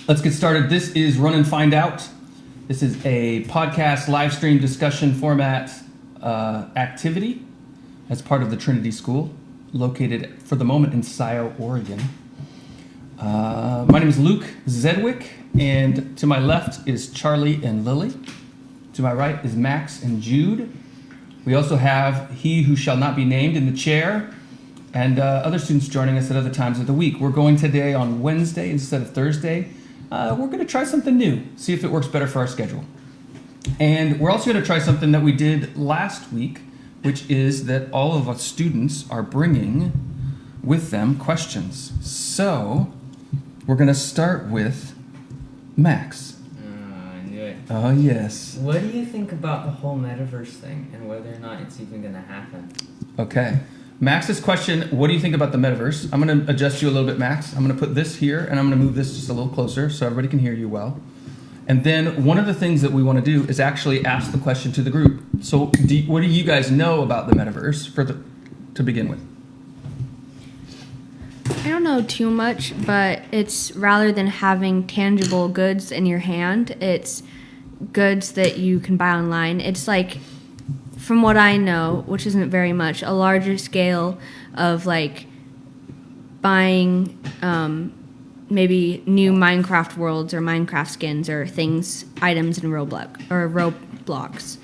Let's get started. This is Run and Find Out. This is a podcast live stream discussion format activity as part of the Trinity School, located for the moment in Scio, Oregon. My name is Luke Zedwick, and to my left is Charlie and Lily. To my right is Max and Jude. We also have he who shall not be named in the chair, and other students joining us at other times of the week. We're going today on Wednesday instead of Thursday. We're going to try something new, see if it works better for our schedule. And we're also going to try something that we did last week, which is that all of us students are bringing with them questions. So we're going to start with Max. I knew it. Oh, yes. What do you think about the whole Metaverse thing and whether or not it's even going to happen? Okay. Max's question, what do you think about the Metaverse? I'm going to adjust you a little bit, Max. I'm going to put this here, and I'm going to move this just a little closer so everybody can hear you well. And then one of the things that we want to do is actually ask the question to the group. So what do you guys know about the Metaverse to begin with? I don't know too much, but it's rather than having tangible goods in your hand, it's goods that you can buy online. It's like, from what I know, which isn't very much, a larger scale of like buying maybe new Minecraft worlds or Minecraft skins or things, items in Roblox,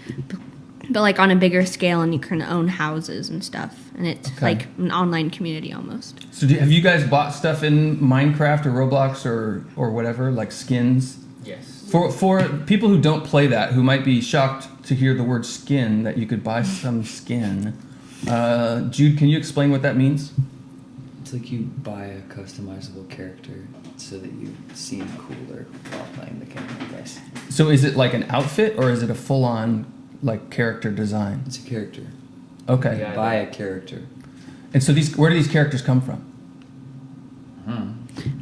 but like on a bigger scale, and you can own houses and stuff, and it's like an online community almost. So have you guys bought stuff in Minecraft or Roblox or whatever, like skins? Yes. For people who don't play that, who might be shocked to hear the word skin, that you could buy some skin. Jude, can you explain what that means? It's like you buy a customizable character so that you seem cooler while playing the game, I guess. So is it like an outfit, or is it a full-on like character design? It's a character. Okay. You buy a character. And so where do these characters come from?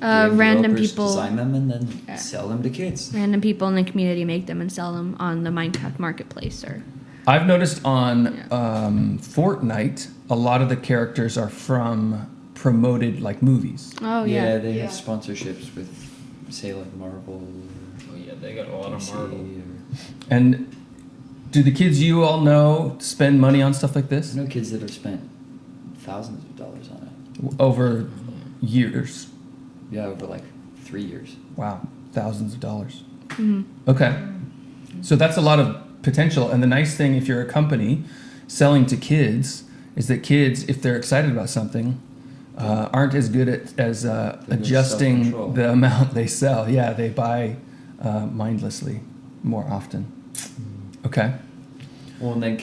Random people design them and then sell them to kids. Random people in the community make them and sell them on the Minecraft marketplace. Or I've noticed on Fortnite, a lot of the characters are from promoted like movies. Oh yeah, they have sponsorships with, say, like Marvel. Oh yeah, they got a lot of Marvel. And do the kids you all know spend money on stuff like this? I know kids that have spent thousands of dollars on it. Over years. Yeah, over like 3 years. Wow, thousands of dollars. Mm-hmm. Okay, so that's a lot of potential. And the nice thing, if you're a company selling to kids, is that kids, if they're excited about something, aren't as good at adjusting the amount they sell. Yeah, they buy mindlessly more often. Okay. Well, and then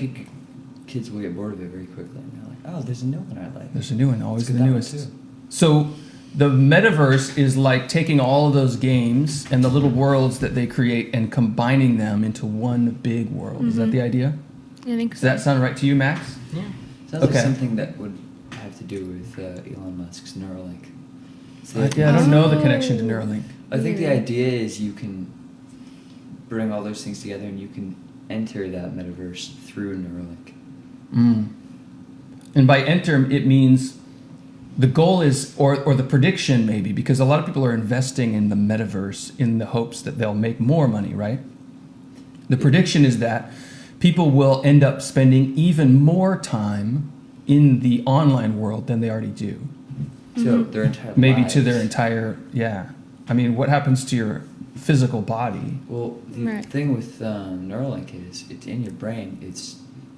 kids will get bored of it very quickly. And they're like, oh, there's a new one I like. There's a new one, always the newest. So the Metaverse is like taking all of those games and the little worlds that they create and combining them into one big world. Mm-hmm. Is that the idea? I think so. Does that sound right to you, Max? Yeah. Sounds like something that would have to do with Elon Musk's Neuralink. I don't know the connection to Neuralink. I think the idea is you can bring all those things together and you can enter that metaverse through Neuralink. And by enter, it means the goal is, or the prediction maybe, because a lot of people are investing in the metaverse in the hopes that they'll make more money, right? The prediction is that people will end up spending even more time in the online world than they already do. So their entire maybe lives. To their entire, I mean, what happens to your physical body? Well, the thing with Neuralink is it's in your brain.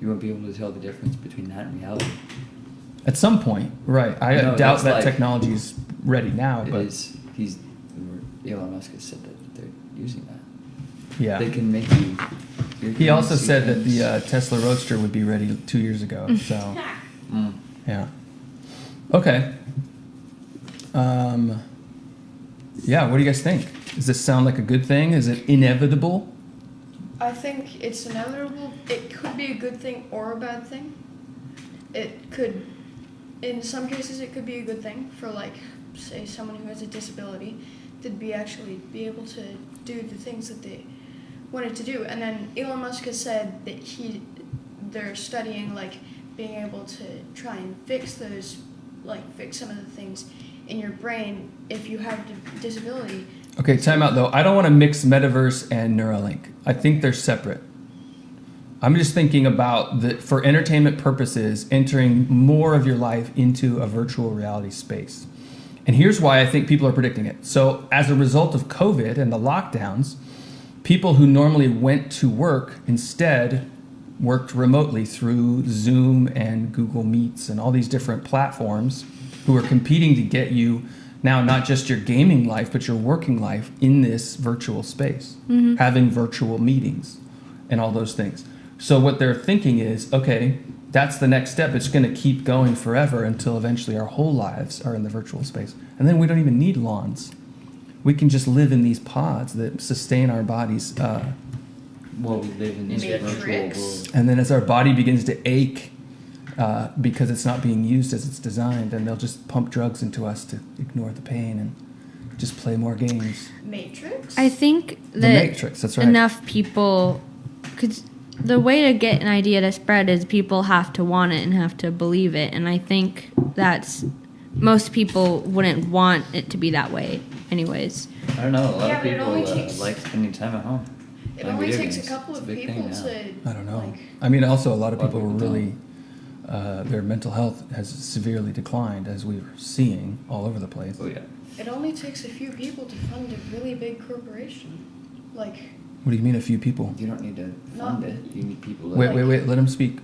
You won't be able to tell the difference between that and reality. At some point, right. I doubt that technology is ready now. But Elon Musk has said that they're using that. Yeah. They can make you... He also said that the Tesla Roadster would be ready 2 years ago. So, yeah. Okay. What do you guys think? Does this sound like a good thing? Is it inevitable? I think it's inevitable. It could be a good thing or a bad thing. It could, in some cases, it could be a good thing for, like, say, someone who has a disability to be able to do the things that they wanted to do. And then Elon Musk has said that they're studying, like, being able to try and fix some of the things in your brain if you have a disability. Okay, time out though. I don't want to mix Metaverse and Neuralink. I think they're separate. I'm just thinking about for entertainment purposes, entering more of your life into a virtual reality space. And here's why I think people are predicting it. So as a result of COVID and the lockdowns, people who normally went to work instead worked remotely through Zoom and Google Meets and all these different platforms who are competing to get you now not just your gaming life, but your working life in this virtual space, having virtual meetings and all those things. So what they're thinking is, okay, that's the next step. It's going to keep going forever until eventually our whole lives are in the virtual space. And then we don't even need lawns. We can just live in these pods that sustain our bodies. Well, we live in this virtual Matrix. world. And then as our body begins to ache because it's not being used as it's designed, and they'll just pump drugs into us to ignore the pain and just play more games. Matrix? I think The that Matrix, that's right. enough people, because the way to get an idea to spread is people have to want it and have to believe it. And I think that's, most people wouldn't want it to be that way anyways. I don't know. A lot Yeah, of but it only people takes- like spending time at home. It playing only video takes a games. couple It's of a big thing people now. to. I don't know. Like, I mean, also a lot of What people we've done. really, their mental health has severely declined, as we're seeing all over the place. Oh yeah. it only takes a few people to fund a really big corporation. Like, What do you mean, a few people? You don't need to Not- fund it. You need people. To Wait, let him speak.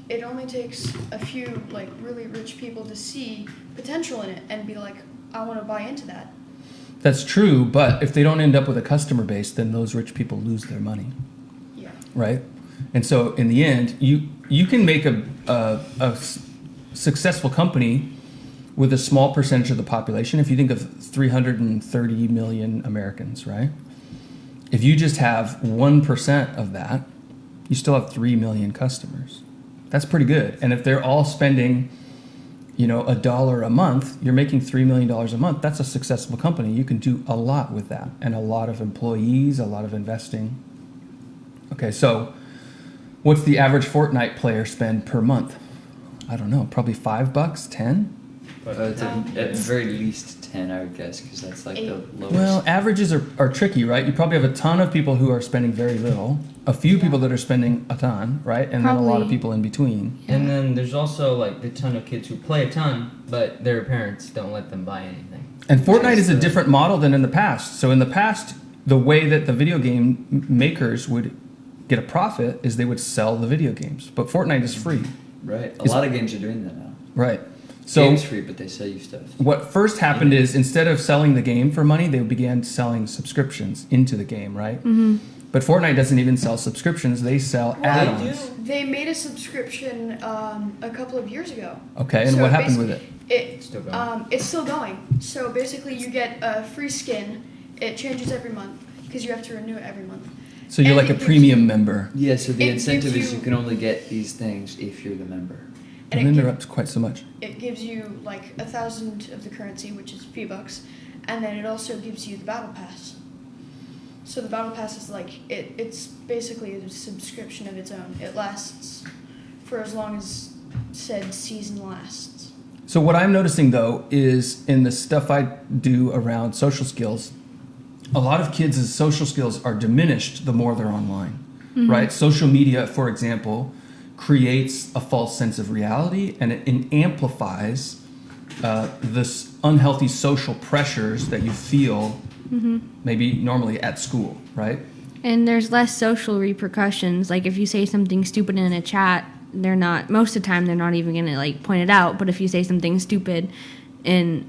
it only takes a few, like, really rich people to see potential in it and be like, I want to buy into that. That's true, but if they don't end up with a customer base, then those rich people lose their money, Yeah. right? And so in the end, you can make a successful company with a small percentage of the population. If you think of 330 million Americans, right? If you just have 1% of that, you still have 3 million customers. That's pretty good. And if they're all spending, $1 a month, you're making $3 million a month. That's a successful company. You can do a lot with that, and a lot of employees, a lot of investing. Okay, so what's the average Fortnite player spend per month? I don't know, probably $5, 10? It's at very least 10, I would guess, because that's like the lowest. Well, averages are tricky, right? You probably have a ton of people who are spending very little, a few people that are spending a ton, right? And then a lot of Probably. people in between. And then there's also like the ton of kids who play a ton, but their parents don't let them buy anything. And Fortnite is a Just, different model than in the past. So in the past, the way that the video game makers would get a profit is they would sell the video games. But Fortnite is free, Right. A Is- lot of games are doing that now. right? So Game's free, but they sell you stuff. what first happened is instead of selling the game for money, they began selling subscriptions into the game, right? Mm-hmm. But Fortnite doesn't even sell subscriptions; they sell Well, add-ons. They made a subscription a couple of years ago. Okay, and So what happened with it? It's still going. It's still going. So basically, you get a free skin. It changes every month because you have to renew it every month. So you're and like a it gives premium member, Yeah, so the It incentive gives is you you- can only get these things if you're the member. and And then it, they're up to quite so much. it gives you like 1,000 of the currency, which is V-Bucks, and then it also gives you the battle pass. So the battle pass is like it's basically a subscription of its own. It lasts for as long as said season lasts. So what I'm noticing though is in the stuff I do around social skills, a lot of kids' social skills are diminished the more they're online, right? Social media, for example, creates a false sense of reality, and it amplifies this unhealthy social pressures that you feel maybe normally at school, right? And there's less social repercussions. Like if you say something stupid in a chat, they're not, most of the time they're not even gonna like point it out. But if you say something stupid in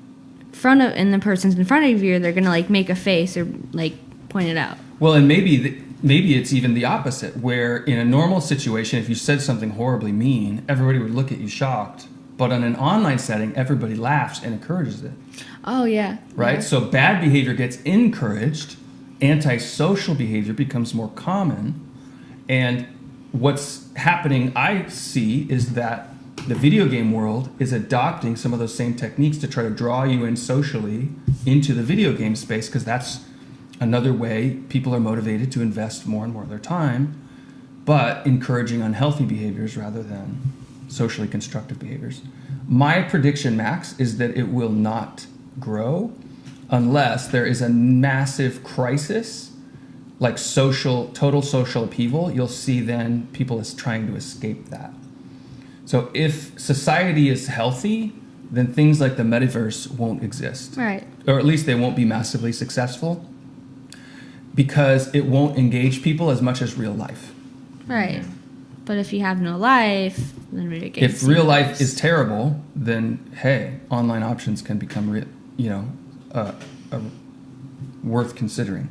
the person's in front of you, they're gonna like make a face or like point it out. Well, and maybe it's even the opposite, where in a normal situation, if you said something horribly mean, everybody would look at you shocked. But in an online setting, everybody laughs and encourages it, Oh yeah. right? Yeah. So bad behavior gets encouraged, antisocial behavior becomes more common, and what's happening, I see, is that the video game world is adopting some of those same techniques to try to draw you in socially into the video game space, because that's another way people are motivated to invest more and more of their time, but encouraging unhealthy behaviors rather than socially constructive behaviors. My prediction, Max, is that it will not grow unless there is a massive crisis, like total social upheaval. You'll see then people is trying to escape that. So if society is healthy, then things like the metaverse won't exist. Right. Or at least they won't be massively successful because it won't engage people as much as real life. Right. But if you have no life, then it gets If real life is terrible, then hey, online options can become worth considering.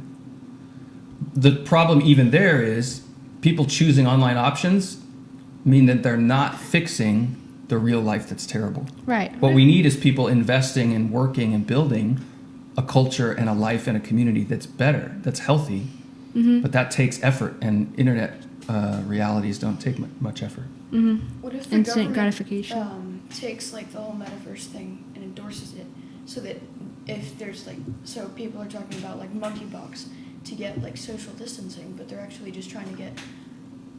The problem even there is people choosing online options mean that they're not fixing the real life that's terrible. Right. What we need is people investing and working and building a culture and a life and a community that's better, that's healthy. Mm-hmm. But that takes effort, and internet realities don't take much effort. Mm-hmm. What if the Instant government, gratification. takes like the whole metaverse thing and endorses it, so that if there's like, so people are talking about like monkeypox to get like social distancing, but they're actually just trying to get,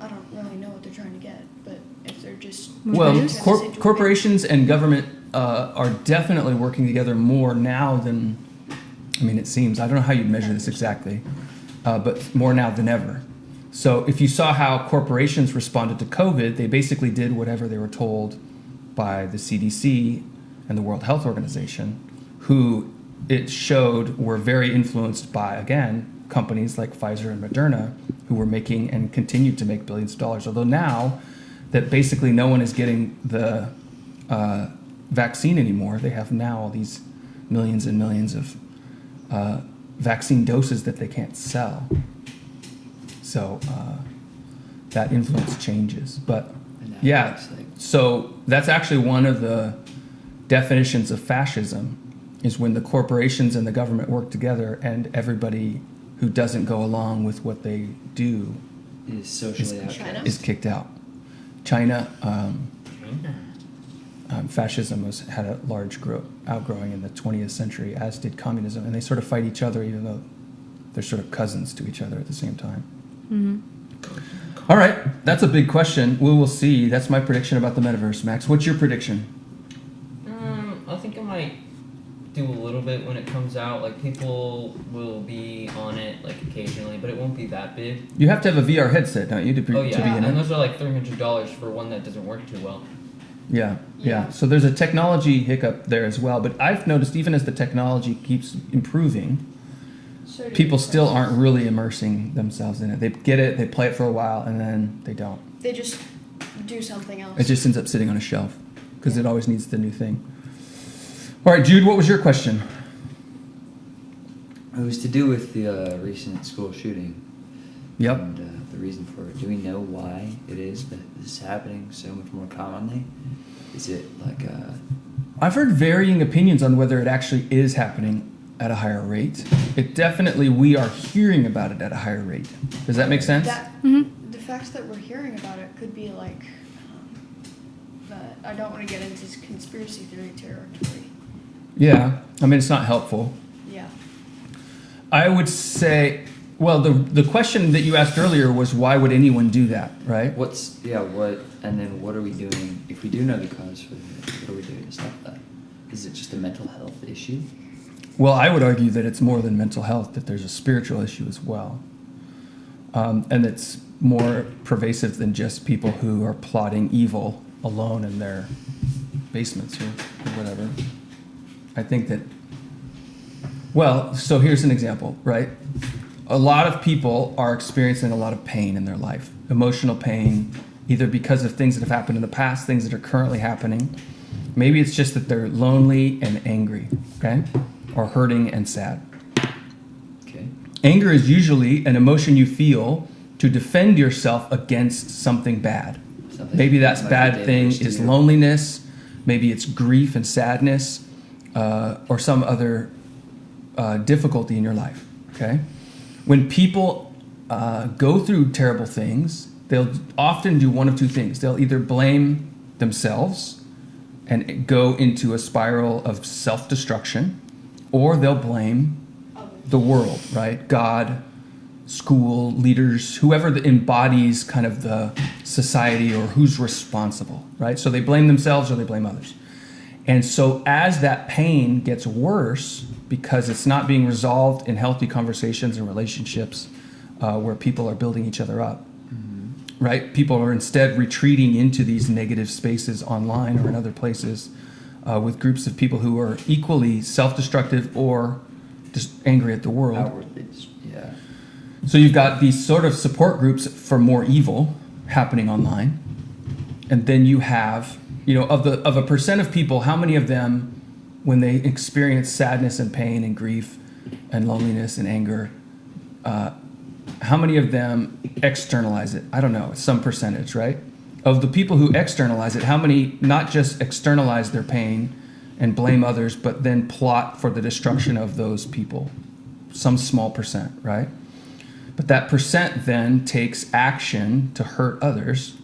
I don't really know what they're trying to get, but if they're just Well, Views? corporations and government are definitely working together more now than, I mean, it seems, I don't know how you'd measure this exactly, but more now than ever. So if you saw how corporations responded to COVID, they basically did whatever they were told by the CDC and the World Health Organization, who it showed were very influenced by, again, companies like Pfizer and Moderna, who were making and continued to make billions of dollars. Although now that basically no one is getting the vaccine anymore, they have now all these millions and millions of vaccine doses that they can't sell. So that influence changes. But yeah, so that's actually one of the definitions of fascism, is when the corporations and the government work together and everybody who doesn't go along with what they do Is socially outcast. is kicked out. China, fascism had a large outgrowing in the 20th century, as did communism, and they sort of fight each other, even though they're sort of cousins to each other at the same time. Mm-hmm. All right, that's a big question. We will see. That's my prediction about the metaverse. Max, what's your prediction? I think it might do a little bit when it comes out. Like, people will be on it like occasionally, but it won't be that big. You have to have a VR headset, don't you, to be in and it? those are like $300 for one that doesn't work too well. Yeah. So there's a technology hiccup there as well. But I've noticed even as the technology keeps improving, So do people the still prices. aren't really immersing themselves in it. They get it, they play it for a while, and then they don't. They just do something else. It just ends up sitting on a shelf because it always needs the new thing. All right, Jude, what was your question? It was to do with the recent school shooting. Yep. And the reason for it. Do we know why it is that this is happening so much more commonly? Is it like I've heard varying opinions on whether it actually is happening at a higher rate. It definitely, we are hearing about it at a higher rate. Does that make sense? The fact that we're hearing about it could be like, but I don't want to get into conspiracy theory territory. Yeah. I mean, it's not helpful. Yeah. I would say, well, the question that you asked earlier was why would anyone do that, right? and then what are we doing if we do know the cause for it? What are we doing to stop that? Is it just a mental health issue? Well, I would argue that it's more than mental health, that there's a spiritual issue as well. And it's more pervasive than just people who are plotting evil alone in their basements or whatever. I think that, well, so here's an example, right? A lot of people are experiencing a lot of pain in their life, emotional pain, either because of things that have happened in the past, things that are currently happening. Maybe it's just that they're lonely and angry, okay? Or hurting and sad. Okay. Anger is usually an emotion you feel to defend yourself against something bad. Maybe that like bad the thing dangerous is to you. loneliness, maybe it's grief and sadness, or some other difficulty in your life, okay? When people go through terrible things, they'll often do one of two things. They'll either blame themselves and go into a spiral of self-destruction, or they'll blame the world, right? God, school, leaders, whoever that embodies kind of the society or who's responsible, right? So they blame themselves or they blame others. And so as that pain gets worse because it's not being resolved in healthy conversations and relationships where people are building each other up. Right? People are instead retreating into these negative spaces online or in other places with groups of people who are equally self-destructive or just angry at the world. Outwardly, yeah. So you've got these sort of support groups for more evil happening online. And then you have, of a percent of people, how many of them, when they experience sadness and pain and grief and loneliness and anger, how many of them externalize it? I don't know, it's some percentage, right? Of the people who externalize it, how many not just externalize their pain and blame others, but then plot for the destruction of those people? Some small percent, right? But that percent then takes action to hurt others.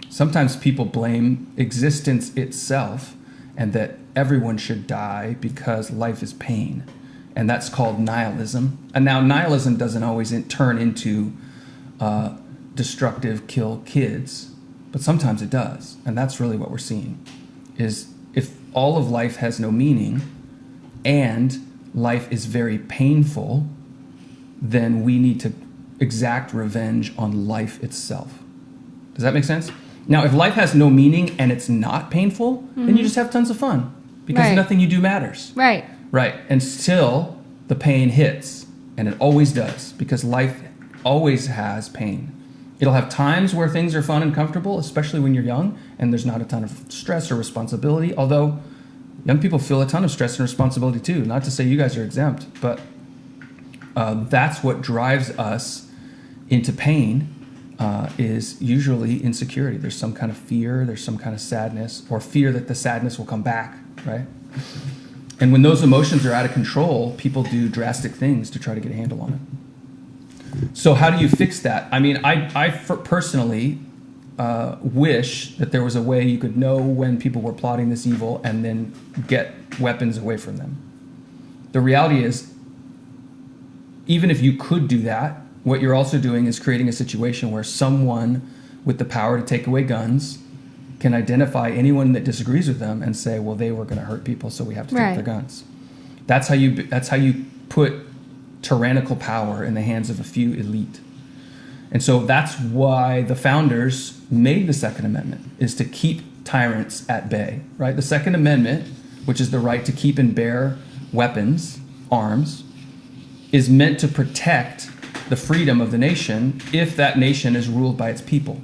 Sometimes people blame existence itself and that everyone should die because life is pain. And that's called nihilism. And now nihilism doesn't always turn into destructive, kill kids, but sometimes it does. And that's really what we're seeing, is if all of life has no meaning and life is very painful, then we need to exact revenge on life itself. Does that make sense? Now, if life has no meaning and it's not painful, then you just have tons of fun because Right. nothing you do matters. Right. Right. Until the pain hits, and it always does, because life always has pain. It'll have times where things are fun and comfortable, especially when you're young and there's not a ton of stress or responsibility, although young people feel a ton of stress and responsibility too. Not to say you guys are exempt, but that's what drives us into pain, is usually insecurity. There's some kind of fear, there's some kind of sadness, or fear that the sadness will come back, right? And when those emotions are out of control, people do drastic things to try to get a handle on it. So how do you fix that? I mean, I personally wish that there was a way you could know when people were plotting this evil and then get weapons away from them. The reality is, even if you could do that, what you're also doing is creating a situation where someone with the power to take away guns can identify anyone that disagrees with them and say, well, they were going to hurt people, so we have to take their guns. That's how you put tyrannical power in the hands of a few elite. And so that's why the founders made the Second Amendment, is to keep tyrants at bay, right? The Second Amendment, which is the right to keep and bear weapons, arms, is meant to protect the freedom of the nation if that nation is ruled by its people.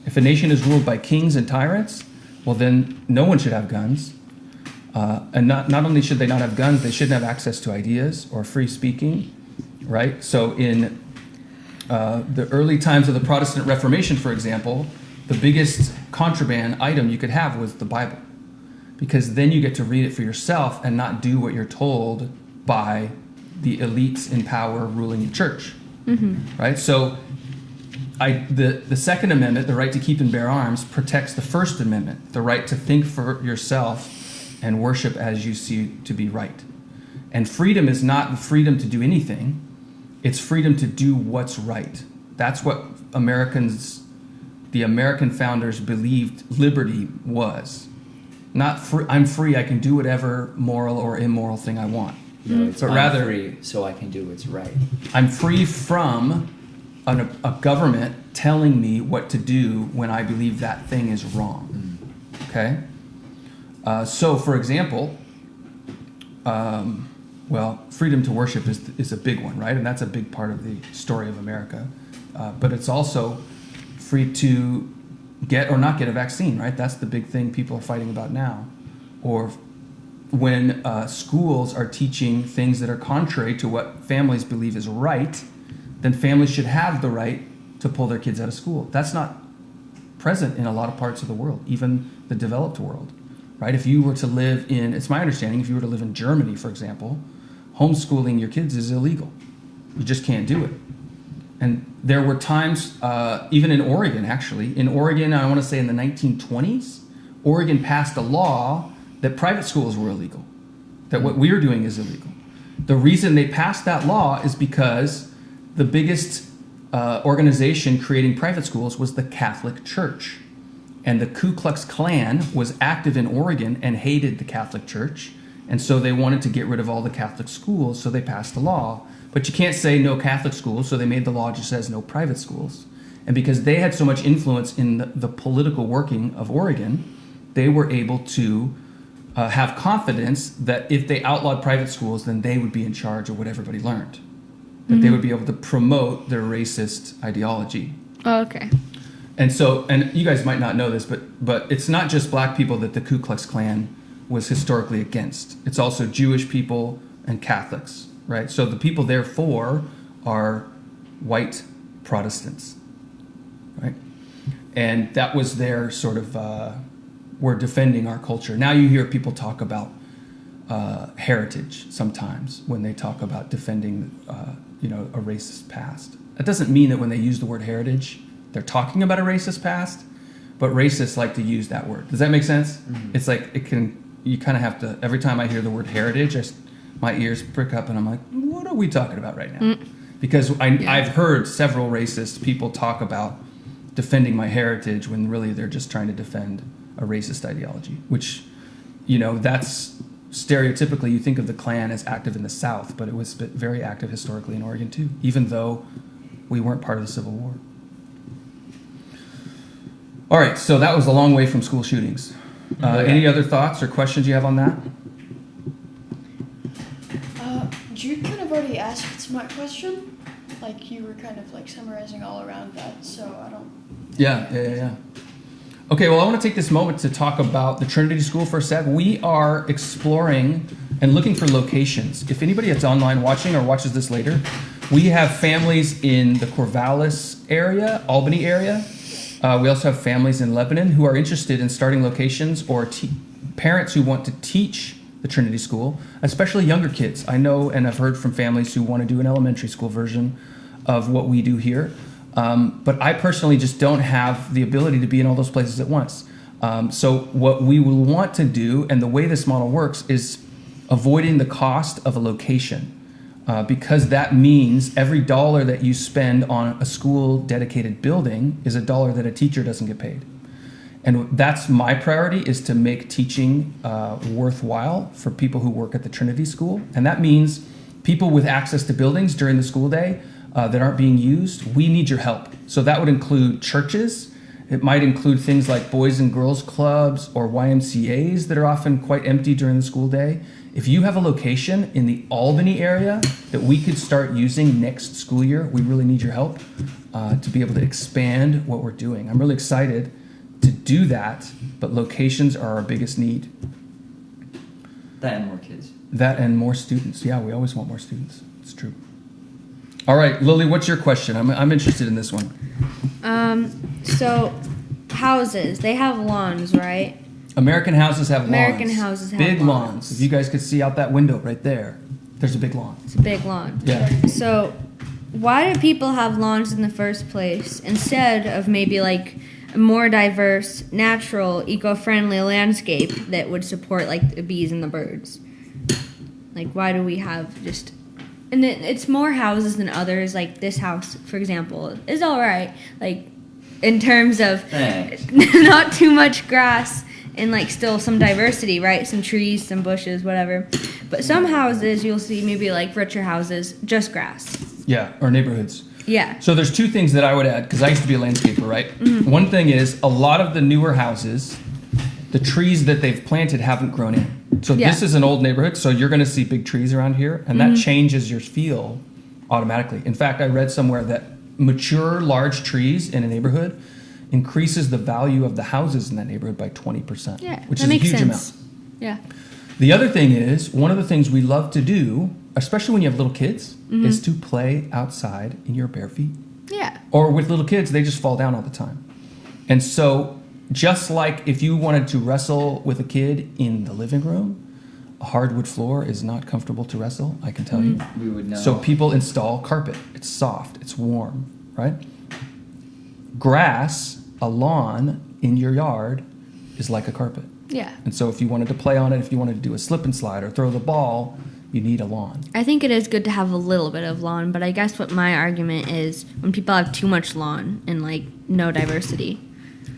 If a nation is ruled by kings and tyrants, well, then no one should have guns. And not only should they not have guns, they shouldn't have access to ideas or free speaking, right? So in the early times of the Protestant Reformation, for example, the biggest contraband item you could have was the Bible, because then you get to read it for yourself and not do what you're told by the elites in power ruling the church, right? So the Second Amendment, the right to keep and bear arms, protects the First Amendment, the right to think for yourself and worship as you see to be right. And freedom is not the freedom to do anything. It's freedom to do what's right. That's what the American founders believed liberty was. Not free, I'm free, I can do whatever moral or immoral thing I want. No, it's But I'm rather- free, so I can do what's right. I'm free from a government telling me what to do when I believe that thing is wrong. Okay? So, for example, freedom to worship is a big one, right? And that's a big part of the story of America. But it's also free to get or not get a vaccine, right? That's the big thing people are fighting about now. Or when schools are teaching things that are contrary to what families believe is right, then families should have the right to pull their kids out of school. That's not present in a lot of parts of the world, even the developed world, right? If you were to live in, it's my understanding, if you were to live in Germany, for example, homeschooling your kids is illegal. You just can't do it. And there were times, even in Oregon, actually. In Oregon, I want to say in the 1920s, Oregon passed a law that private schools were illegal, that what we're doing is illegal. The reason they passed that law is because the biggest organization creating private schools was the Catholic Church. And the Ku Klux Klan was active in Oregon and hated the Catholic Church And so they wanted to get rid of all the Catholic schools, so they passed a law. But you can't say no Catholic schools, so they made the law just says no private schools. And because they had so much influence in the political working of Oregon, they were able to have confidence that if they outlawed private schools, then they would be in charge of what everybody learned. That they would be able to promote their racist ideology. Oh, okay. And so, and you guys might not know this, but it's not just black people that the Ku Klux Klan was historically against. It's also Jewish people and Catholics, right? So the people therefore are white Protestants, right? And that was their sort of, we're defending our culture. Now you hear people talk about heritage sometimes when they talk about defending, a racist past. That doesn't mean that when they use the word heritage, they're talking about a racist past, but racists like to use that word. Does that make sense? Mm-hmm. It's like you kind of have to, every time I hear the word heritage, my ears prick up and I'm like, what are we talking about right now? Because I've heard several racist people talk about defending my heritage when really they're just trying to defend a racist ideology, which, that's stereotypically you think of the Klan as active in the South, but it was very active historically in Oregon too, even though we weren't part of the Civil War. All right, so that was a long way from school shootings. Any other thoughts or questions you have on that? Jude kind of already asked my question. Like, you were kind of like summarizing all around that, so I don't... Yeah. Okay, well, I want to take this moment to talk about the Trinity School for a sec. We are exploring and looking for locations. If anybody that's online watching or watches this later, we have families in the Corvallis area, Albany area. We also have families in Lebanon who are interested in starting locations, or parents who want to teach the Trinity School, especially younger kids. I know and I've heard from families who want to do an elementary school version of what we do here. But I personally just don't have the ability to be in all those places at once. So what we will want to do, and the way this model works, is avoiding the cost of a location. Because that means every dollar that you spend on a school dedicated building is a dollar that a teacher doesn't get paid. And that's my priority, is to make teaching worthwhile for people who work at the Trinity School. And that means people with access to buildings during the school day that aren't being used, we need your help. So that would include churches. It might include things like boys and girls clubs or YMCAs that are often quite empty during the school day. If you have a location in the Albany area that we could start using next school year, we really need your help to be able to expand what we're doing. I'm really excited to do that, but locations are our biggest need. That and more kids. That and more students. Yeah, we always want more students. It's true. All right, Lily, what's your question? I'm interested in this one. So houses, they have lawns, right? American houses have American lawns. houses have big lawns. If you guys could see out that window right there, there's a big lawn. It's a big lawn. Yeah. So why do people have lawns in the first place instead of maybe like a more diverse, natural, eco-friendly landscape that would support like the bees and the birds? Like, why do we have just... And it's more houses than others. Like this house, for example, is all right. Like in terms of not too much grass and like still some diversity, right? Some trees, some bushes, whatever. But some houses you'll see maybe like richer houses, just grass. Yeah, or neighborhoods. Yeah. So there's two things that I would add, because I used to be a landscaper, right? Mm-hmm. One thing is a lot of the newer houses, the trees that they've planted haven't grown in. So this is an old neighborhood, so you're going to see big trees around here, and that changes your feel automatically. In fact, I read somewhere that mature large trees in a neighborhood increases the value of the houses in that neighborhood by 20%, which is a huge amount. Yeah. The other thing is, one of the things we love to do, especially when you have little kids, is to play outside in your bare feet. Yeah. Or with little kids, they just fall down all the time. And so just like if you wanted to wrestle with a kid in the living room, a hardwood floor is not comfortable to wrestle, I can tell you. We would know. So people install carpet. It's soft, it's warm, right? Grass, a lawn in your yard is like a carpet. Yeah. And so if you wanted to play on it, if you wanted to do a slip and slide or throw the ball, you need a lawn. I think it is good to have a little bit of lawn, but I guess what my argument is when people have too much lawn and like no diversity.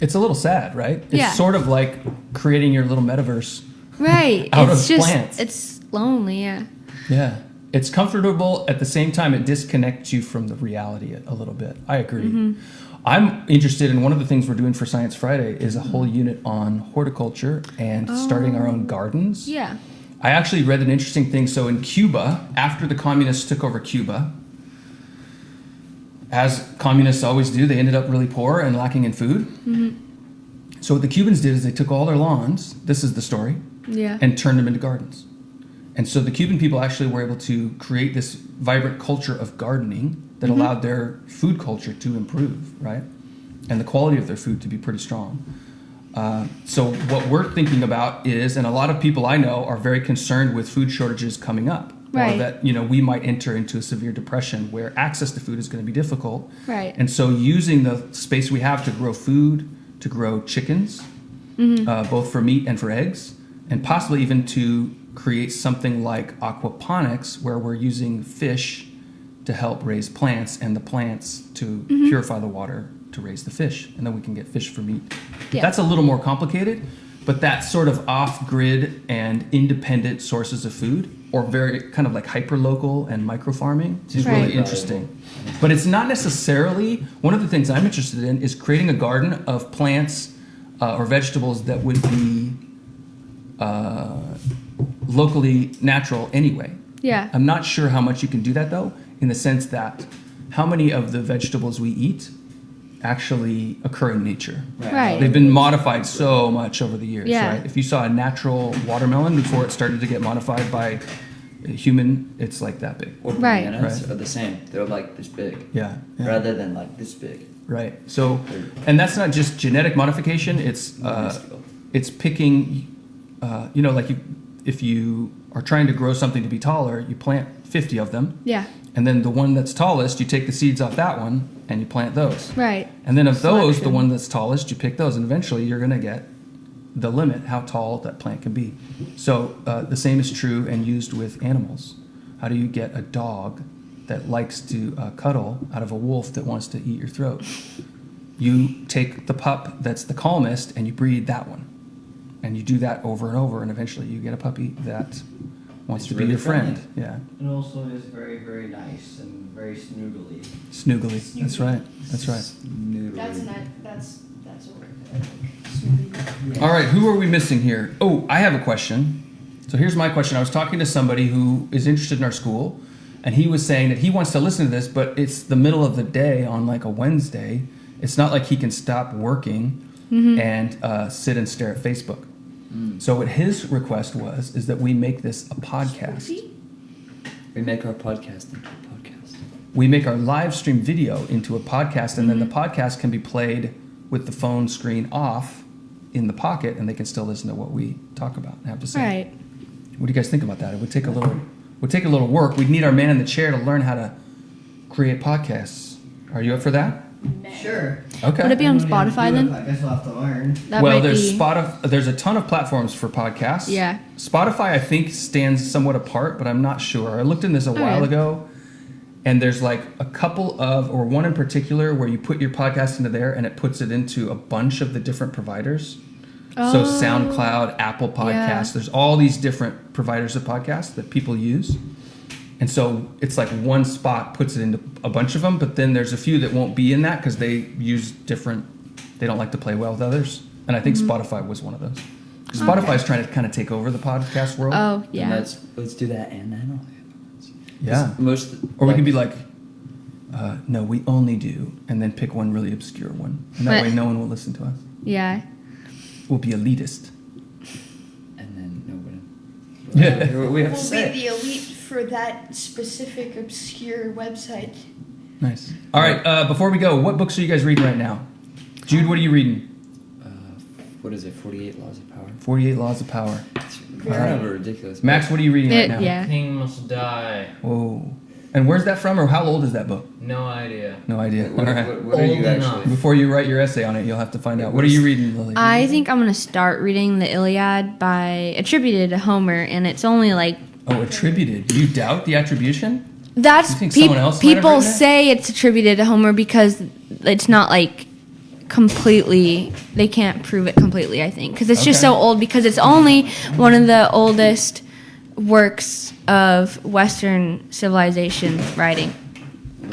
It's a little sad, right? It's sort of like creating your little metaverse Right. out it's of just plants. it's lonely, yeah. Yeah. It's comfortable. At the same time, it disconnects you from the reality a little bit. I agree. Mm-hmm. I'm interested in one of the things we're doing for Science Friday is a whole unit on horticulture and starting our own gardens. Yeah. I actually read an interesting thing. So in Cuba, after the communists took over Cuba, as communists always do, they ended up really poor and lacking in food. Mm-hmm. So what the Cubans did is they took all their lawns, this is the story, Yeah. and turned them into gardens. And so the Cuban people actually were able to create this vibrant culture of gardening that allowed their food culture to improve, right? And the quality of their food to be pretty strong. So what we're thinking about is, and a lot of people I know are very concerned with food shortages coming up. Or Right. that, we might enter into a severe depression where access to food is going to be difficult. Right. And so using the space we have to grow food, to grow chickens, both for meat and for eggs, and possibly even to create something like aquaponics where we're using fish to help raise plants and the plants to purify the water to raise the fish, and then we can get fish for meat. Yeah. That's a little more complicated, but that sort of off-grid and independent sources of food, or very kind of like hyper-local and micro-farming, is Right. really interesting. But it's not necessarily, one of the things I'm interested in is creating a garden of plants or vegetables that would be locally natural anyway. Yeah. I'm not sure how much you can do that though, in the sense that how many of the vegetables we eat actually occur in nature. Right. They've been modified so much over the years, Yeah. right? If you saw a natural watermelon before it started to get modified by a human, it's like that big. Or Right. bananas Right. are the same. They're like this big. Yeah. Yeah. Rather than like this big. Right. So, and that's not just genetic modification. It's picking. Like if you are trying to grow something to be taller, you plant 50 of them, Yeah. and then the one that's tallest, you take the seeds off that one and you plant those. Right. And then of those, the Selection. one that's tallest, you pick those, and eventually you're going to get the limit how tall that plant can be. So the same is true and used with animals. How do you get a dog that likes to cuddle out of a wolf that wants to eat your throat? You take the pup that's the calmest and you breed that one. And you do that over and over, and eventually you get a puppy that wants It's to be really your friend. friendly. Yeah. It also is very, very nice and very snoogly. Snoogly. That's right. That's right. Noodly. That's a word. I think. Smoothie. All right, who are we missing here? Oh, I have a question. So here's my question. I was talking to somebody who is interested in our school, and he was saying that he wants to listen to this, but it's the middle of the day on like a Wednesday. It's not like he can stop working and sit and stare at Facebook. So what his request is that we make this a podcast. We make our podcast into a podcast. We make our live stream video into a podcast, and then the podcast can be played with the phone screen off in the pocket, and they can still listen to what we talk about and have to say. Right. What do you guys think about that? It would take a little work. We'd need our man in the chair to learn how to create podcasts. Are you up for that? Sure. Okay. Would it be on I don't know how to Spotify do it, then? but I guess I'll have to learn. That well, might there's be. There's a ton of platforms for podcasts. Yeah. Spotify, I think, stands somewhat apart, but I'm not sure. I looked in this a while yeah. ago, and there's like a couple of, or one in particular, where you put your podcast into there, and it puts it into a bunch of the different providers. So Oh. SoundCloud, Apple Podcasts, Yeah. there's all these different providers of podcasts that people use. And so it's like one spot puts it into a bunch of them, but then there's a few that won't be in that because they use different, they don't like to play well with others. And I think Spotify was one of those. Spotify's trying to kind of take over the podcast world. Oh, And yeah. let's do that and then Yeah. most Or we could be like, no, we only do, and then pick one really obscure one. And that But- way no one will listen to us. Yeah. We'll be elitist. and then nobody. Yeah. We have to We'll say be it. the elite for that specific obscure website. Nice. All right, before we go, what books are you guys reading right now? Jude, what are you reading? What is it? 48 Laws of Power. 48 Laws of Power. It's All kind right. of a ridiculous. Max, what are you reading right now? Yeah. King must die. Whoa. And where's that from, or how old is that book? No idea. No idea. What, All right. what are you Old enough. actually? Before you write your essay on it, you'll have to find out. What are you reading, Lily? I think I'm gonna start reading the Iliad attributed to Homer, and it's only like Oh, attributed. You doubt the attribution? that's You think someone else might have people written it? say it's attributed to Homer because it's not like they can't prove it completely, I think, because it's just Okay. so old, because it's only one of the oldest works of Western civilization writing.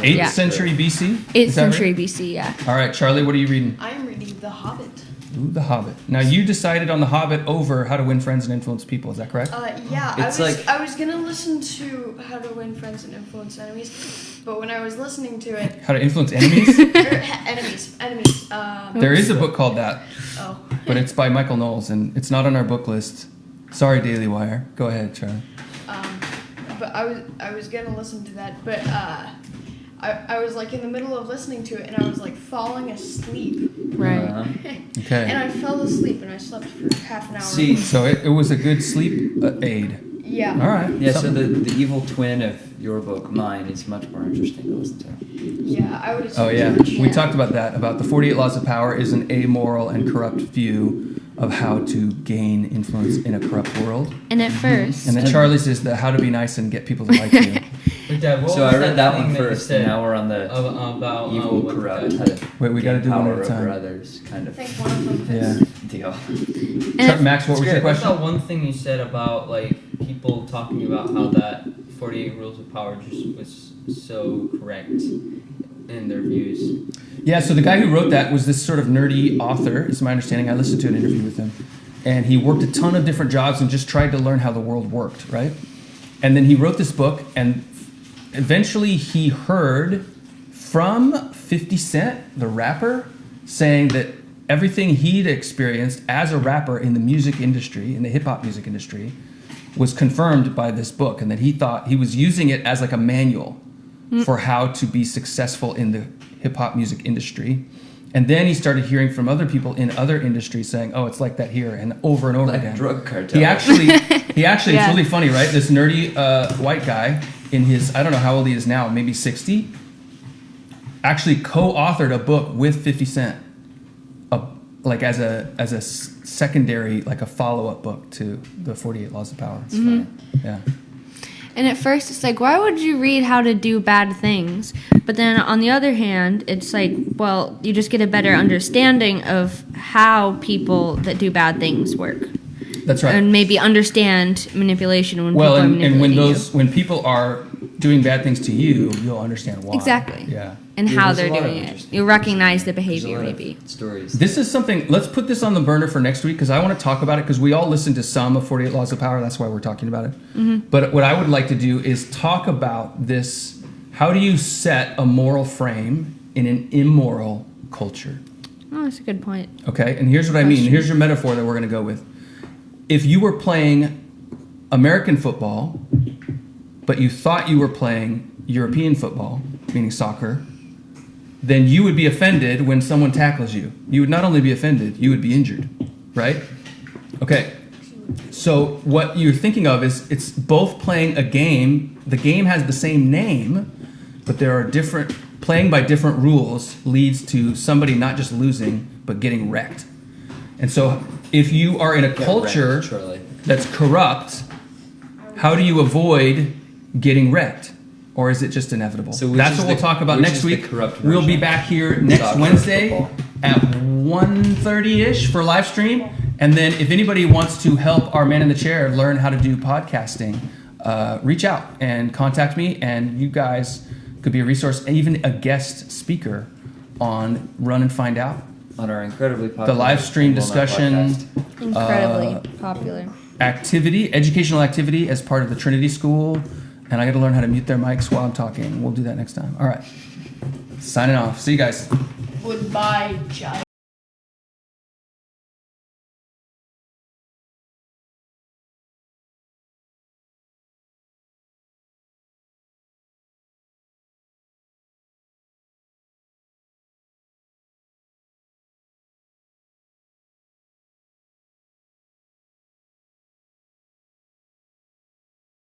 8th Yeah. century BC? 8th Is that right? century BC, yeah. All right, Charlie, what are you reading? I am reading The Hobbit. Ooh, The Hobbit. Now, you decided on The Hobbit over How to Win Friends and Influence People. Is that correct? Yeah, It's like- I was gonna listen to How to Win Friends and Influence Enemies, but when I was listening to it, How to Influence Enemies? enemies. There is a book called that, Oh. but it's by Michael Knowles, and it's not on our book list. Sorry, Daily Wire. Go ahead, Charlie. But I was gonna listen to that, but I was like in the middle of listening to it, and I was like falling asleep, Right. Okay. and I fell asleep, and I slept for half an hour. See, So it was a good sleep aid. Yeah. All right. yeah, so Something- the evil twin of your book, mine, is much more interesting to listen to. Yeah, I would. Oh, yeah. assume- We talked about that, about the 48 Laws of Power is an amoral and corrupt view of how to gain influence in a corrupt world. And at first, And then Charlie's is the how to be nice and get people to like you. But Dad, what So was I read that thing one that you first, said and now we're on the about evil, what corrupt, the- how to Wait, we gotta gain do one power at a over time. others kind I of think one of them Yeah. fits. deal. and Max, what was your What's that question? one thing you said about like people talking about how that 48 Rules of Power just was so correct in their views? Yeah, so the guy who wrote that was this sort of nerdy author, is my understanding. I listened to an interview with him. And he worked a ton of different jobs and just tried to learn how the world worked, right? And then he wrote this book, and eventually he heard from 50 Cent, the rapper, saying that everything he'd experienced as a rapper in the music industry, in the hip hop music industry, was confirmed by this book, and that he thought he was using it as like a manual for how to be successful in the hip hop music industry. And then he started hearing from other people in other industries saying, "Oh, it's like that here," and over Like again. drug cartel. He actually, it's Yeah. really funny, right? This nerdy white guy in his, I don't know how old he is now, maybe 60, actually co-authored a book with 50 Cent, like as a secondary, like a follow-up book to the 48 Laws of Power. It's fine. Yeah. And at first, it's like, why would you read how to do bad things? But then on the other hand, it's like, well, you just get a better understanding of how people that do bad things work. That's right. And maybe understand manipulation when Well, people are and when manipulating when people are doing bad things to you, you'll understand why. Exactly. Yeah. you and Yeah, how there's a they're lot of doing it. interesting You'll recognize the There's a behavior, lot of maybe. stories. This is something, let's put this on the burner for next week because I want to talk about it because we all listened to some of 48 Laws of Power. That's why we're talking about it. But what I would like to do is talk about this. How do you set a moral frame in an immoral culture? Oh, that's a good point. Okay, and here's what I mean. Question. Here's your metaphor that we're going to go with. If you were playing American football, but you thought you were playing European football, meaning soccer, then you would be offended when someone tackles you. You would not only be offended, you would be injured, right? Okay, so what you're thinking of is it's both playing a game. The game has the same name, but there are different, playing by different rules leads to somebody not just losing, but getting wrecked. And so if you are in a culture wrecked, Charlie. that's corrupt, how do you avoid getting wrecked? Or is it just inevitable? So which That's is what we'll the- talk about which next is the week. corrupt We'll be version? back here next Soccer, Wednesday football. at 1:30ish for live stream. And then if anybody wants to help our man in the chair learn how to do podcasting, reach out and contact me, and you guys could be a resource, even a guest speaker on Run and Find Out. On our incredibly popular The live stream and well-known discussion podcast. Incredibly popular. activity, educational activity as part of the Trinity School. And I got to learn how to mute their mics while I'm talking. We'll do that next time. All right. Signing off. See you guys. Goodbye, child.